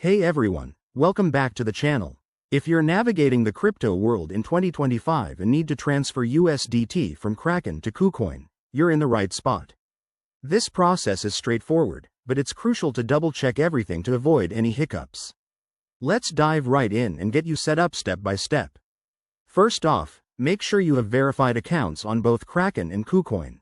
Hey everyone, welcome back to the channel. If you're navigating the crypto world in 2025 and need to transfer USDT from Kraken to Kucoin, you're in the right spot. This process is straightforward, but it's crucial to double-check everything to avoid any hiccups. Let's dive right in and get you set up step by step. First off, make sure you have verified accounts on both Kraken and Kucoin.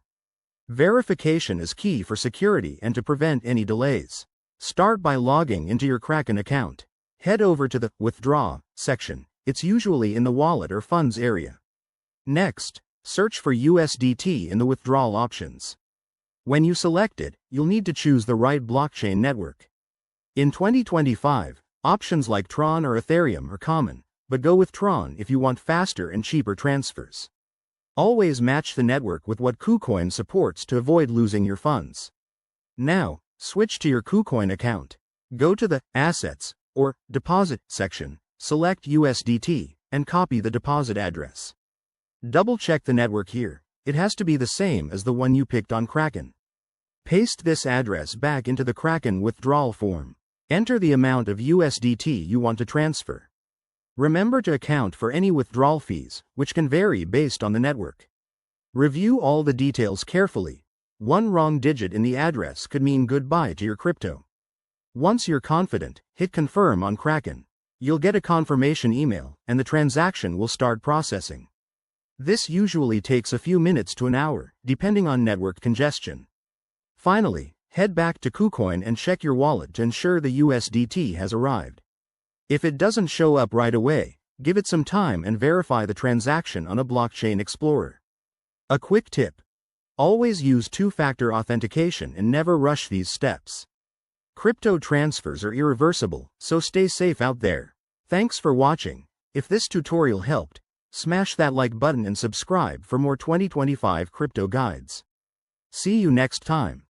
Verification is key for security and to prevent any delays. Start by logging into your Kraken account. Head over to the Withdraw section. It's usually in the Wallet or Funds area. Next, search for USDT in the withdrawal options. When you select it, you'll need to choose the right blockchain network. In 2025, options like Tron or Ethereum are common, but go with Tron if you want faster and cheaper transfers. Always match the network with what Kucoin supports to avoid losing your funds. Now, switch to your Kucoin account. Go to the Assets or Deposit section, select USDT, and copy the deposit address. Double-check the network here. It has to be the same as the one you picked on Kraken. Paste this address back into the Kraken withdrawal form. Enter the amount of USDT you want to transfer. Remember to account for any withdrawal fees, which can vary based on the network. Review all the details carefully. One wrong digit in the address could mean goodbye to your crypto. Once you're confident, hit confirm on Kraken. You'll get a confirmation email, and the transaction will start processing. This usually takes a few minutes to an hour, depending on network congestion. Finally, head back to Kucoin and check your wallet to ensure the USDT has arrived. If it doesn't show up right away, give it some time and verify the transaction on a blockchain explorer. A quick tip: always use two-factor authentication and never rush these steps. Crypto transfers are irreversible, so stay safe out there. Thanks for watching. If this tutorial helped, smash that like button and subscribe for more 2025 crypto guides. See you next time.